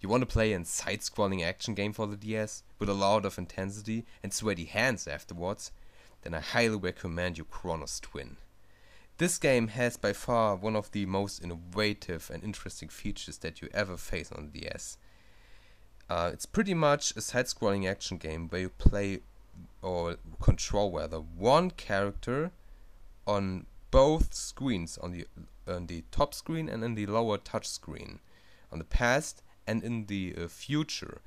you want to play a side-scrolling action game for the DS with a lot of intensity and sweaty hands afterwards, then I highly recommend you Chronos Twin. This game has by far one of the most innovative and interesting features that you ever face on the DS. It's pretty much a side-scrolling action game where you play or control rather one character on both screens, on the top screen and in the lower touch screen, on the past and in the future.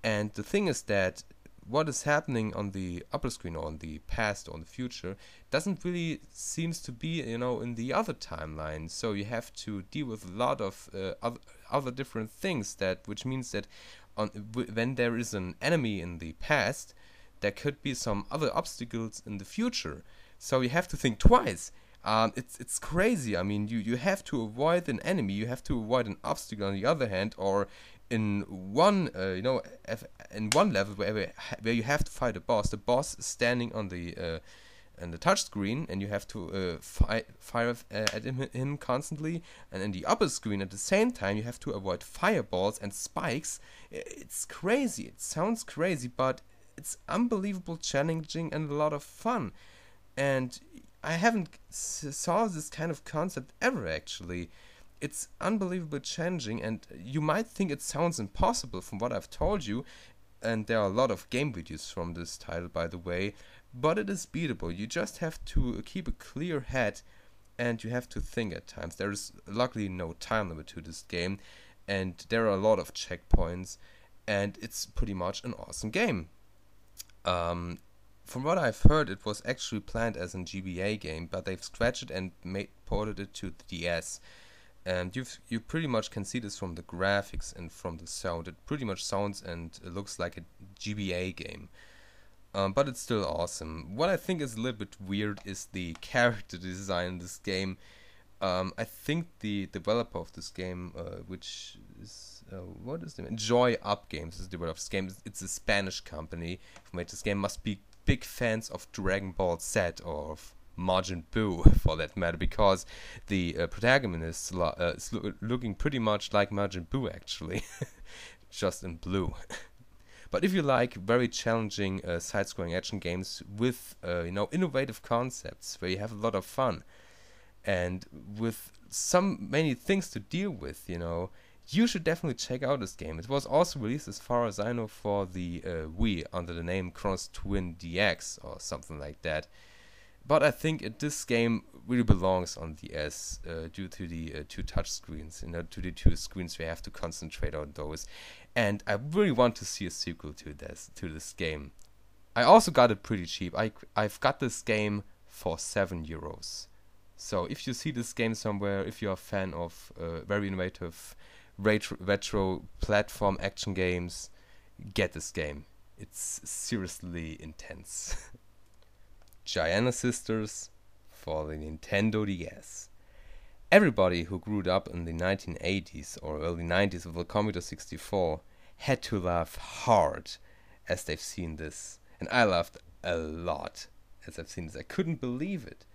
And the thing is that what is happening on the upper screen or on the past or on the future doesn't really seems to be, in the other timeline. So you have to deal with a lot of other different things, which means that when there is an enemy in the past, there could be some other obstacles in the future. So you have to think twice. It's crazy. I mean, you have to avoid an enemy, you have to avoid an obstacle on the other hand, or in one in one level where you have to fight a boss. The boss is standing on the touch screen, and you have to fire at him constantly. And in the upper screen, at the same time, you have to avoid fireballs and spikes. It's crazy. It sounds crazy, but it's unbelievable challenging and a lot of fun. And I haven't saw this kind of concept ever, actually. It's unbelievably challenging, and you might think it sounds impossible from what I've told you, and there are a lot of game videos from this title, by the way, but it is beatable. You just have to keep a clear head, and you have to think at times. There is luckily no time limit to this game, and there are a lot of checkpoints, and it's pretty much an awesome game. From what I've heard, it was actually planned as a GBA game, but they've scratched it and ported it to the DS. And you pretty much can see this from the graphics and from the sound. It pretty much sounds and looks like a GBA game. But it's still awesome. What I think is a little bit weird is the character design in this game. I think the developer of this game, which is what is the name? Joy Up Games is the developer of this game. It's a Spanish company who made this game. Must be big fans of Dragon Ball Z or of Majin Buu, for that matter, because the protagonist is looking pretty much like Majin Buu, actually, just in blue. But if you like very challenging side-scrolling action games with innovative concepts where you have a lot of fun and with many things to deal with, you should definitely check out this game. It was also released, as far as I know, for the Wii under the name Chronos Twin DX or something like that. But I think this game really belongs on the DS due to the two touch screens, to the two screens we have to concentrate on those. And I really want to see a sequel to this game. I also got it pretty cheap. I've got this game for €7. So if you see this game somewhere, if you're a fan of very innovative retro platform action games, get this game. It's seriously intense. Giana Sisters for the Nintendo DS. Everybody who grew up in the 1980s or early 90s with the Commodore 64 had to laugh hard as they've seen this. And I laughed a lot as I've seen this. I couldn't believe it.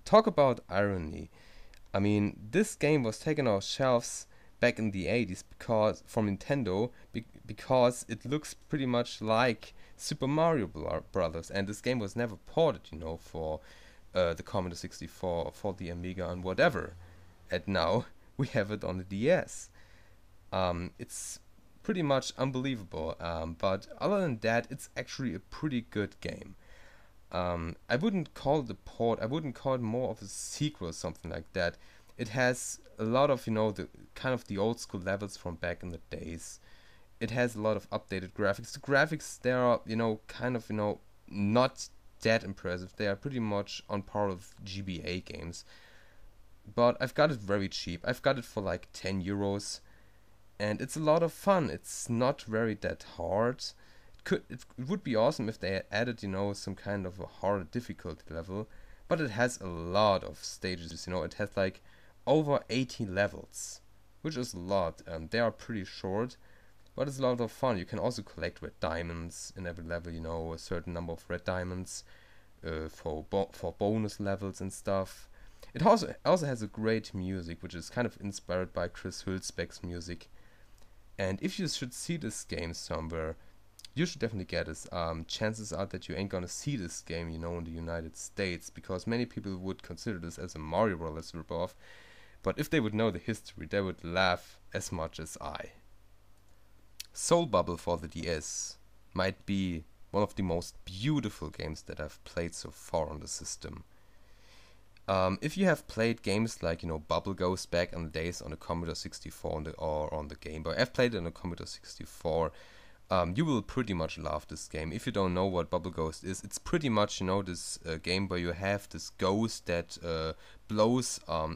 Talk about irony. I mean, this game was taken off shelves back in the 80s from Nintendo because it looks pretty much like Super Mario Brothers, and this game was never ported, for the Commodore 64 or for the Amiga and whatever. And now we have it on the DS. It's pretty much unbelievable, but other than that, it's actually a pretty good game. I wouldn't call it a port. I wouldn't call it more of a sequel or something like that. It has a lot of, the kind of the old school levels from back in the days. It has a lot of updated graphics. The graphics, they are, not that impressive. They are pretty much on par with GBA games. But I've got it very cheap. I've got it for like €10. And it's a lot of fun. It's not very that hard. It would be awesome if they had added, some kind of a hard difficulty level. But it has a lot of stages, It has like over 80 levels, which is a lot. They are pretty short, but it's a lot of fun. You can also collect red diamonds in every level, a certain number of red diamonds for bonus levels and stuff. It also has a great music, which is kind of inspired by Chris Hülsbeck's music. And if you should see this game somewhere, you should definitely get it. Chances are that you ain't gonna see this game, you know, in the United States, because many people would consider this as a Mario Bros. Ripoff. But if they would know the history, they would laugh as much as I. Soul Bubble for the DS might be one of the most beautiful games that I've played so far on the system. If you have played games like, you know, Bubble Ghost back in the days on the Commodore 64 or on the Game Boy, I've played it on the Commodore 64. You will pretty much love this game. If you don't know what Bubble Ghost is, it's pretty much, you know, this game where you have this ghost that blows a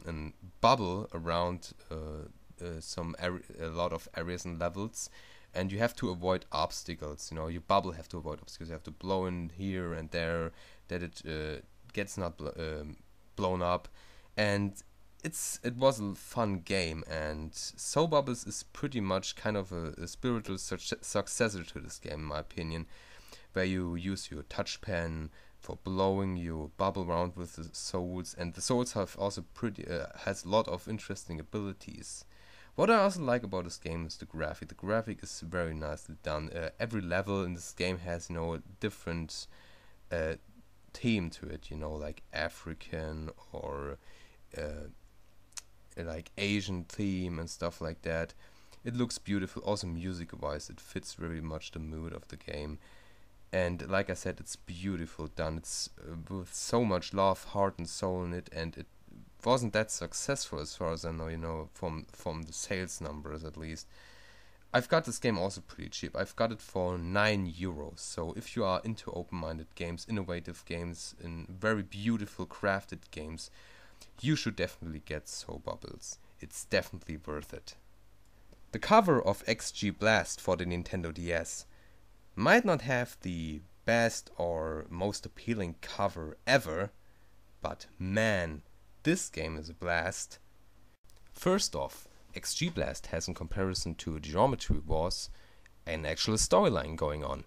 bubble around a lot of areas and levels, and you have to avoid obstacles. You know, your bubble have to avoid obstacles. You have to blow in here and there that it gets not blown up, and it was a fun game. And Soul Bubbles is pretty much kind of a spiritual successor to this game, in my opinion, where you use your touch pen for blowing your bubble around with the souls, and the souls have also has a lot of interesting abilities. What I also like about this game is the graphic. The graphic is very nicely done. Every level in this game has, you know, a different theme to it, you know, like African or like Asian theme and stuff like that. It looks beautiful. Also music-wise, it fits very much the mood of the game. And like I said, it's beautiful done. It's with so much love, heart, and soul in it, and it wasn't that successful as far as I know, you know, from the sales numbers at least. I've got this game also pretty cheap. I've got it for €9. So if you are into open-minded games, innovative games, and very beautiful crafted games, you should definitely get Soul Bubbles. It's definitely worth it. The cover of XG Blast for the Nintendo DS might not have the best or most appealing cover ever, but man, this game is a blast. First off, XG Blast has, in comparison to Geometry Wars, an actual storyline going on.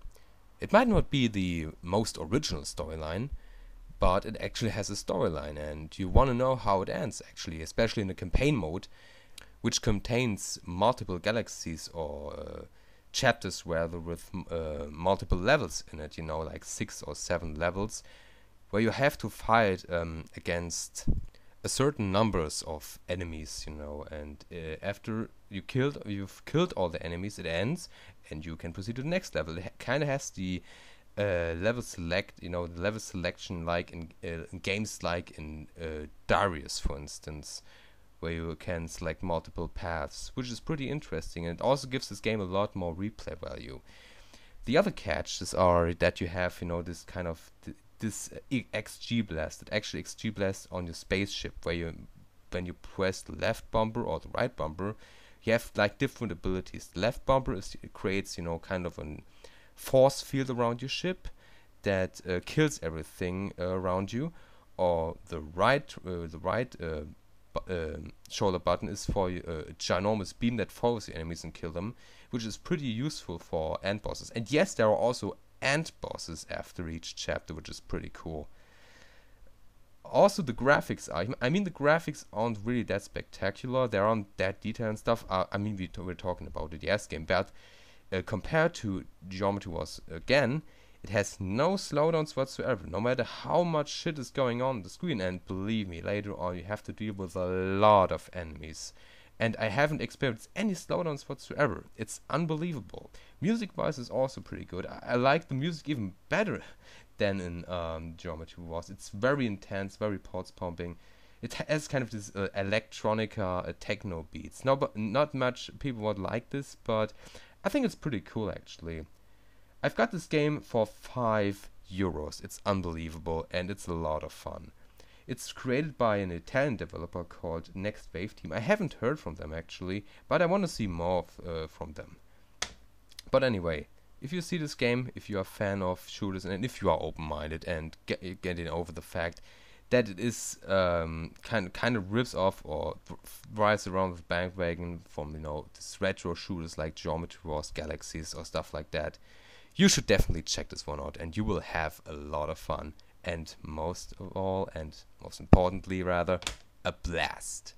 It might not be the most original storyline, but it actually has a storyline, and you want to know how it ends, actually, especially in the campaign mode, which contains multiple galaxies or chapters rather with multiple levels in it, you know, like 6 or 7 levels, where you have to fight against a certain numbers of enemies, you know, and after you've killed all the enemies, it ends, and you can proceed to the next level. It kind of has the level selection like in games like in Darius, for instance, where you can select multiple paths, which is pretty interesting, and it also gives this game a lot more replay value. The other catches are that you have, you know, this kind of this XG blast, that actually XG blast on your spaceship, where when you press the left bumper or the right bumper, you have like different abilities. The left bumper creates, you know, kind of a force field around your ship that kills everything around you, or the right shoulder button is for a ginormous beam that follows the enemies and kill them, which is pretty useful for end bosses. And yes, there are also end bosses after each chapter, which is pretty cool. Also, the graphics the graphics aren't really that spectacular. They aren't that detailed and stuff. We're talking about the DS game, but compared to Geometry Wars, again, it has no slowdowns whatsoever, no matter how much shit is going on the screen. And believe me, later on you have to deal with a lot of enemies, and I haven't experienced any slowdowns whatsoever. It's unbelievable. Music-wise is also pretty good. I like the music even better than in Geometry Wars. It's very intense, very pulse pumping. It has kind of this electronica, techno beats. Not much people would like this, but I think it's pretty cool actually. I've got this game for €5. It's unbelievable, and it's a lot of fun. It's created by an Italian developer called Next Wave Team. I haven't heard from them actually, but I want to see more from them. But anyway, if you see this game, if you are a fan of shooters, and if you are open-minded and getting over the fact that it is kind of rips off or rides around the bandwagon from, you know, this retro shooters like Geometry Wars, Galaxies, or stuff like that, you should definitely check this one out, and you will have a lot of fun. And most of all, and most importantly rather, a blast.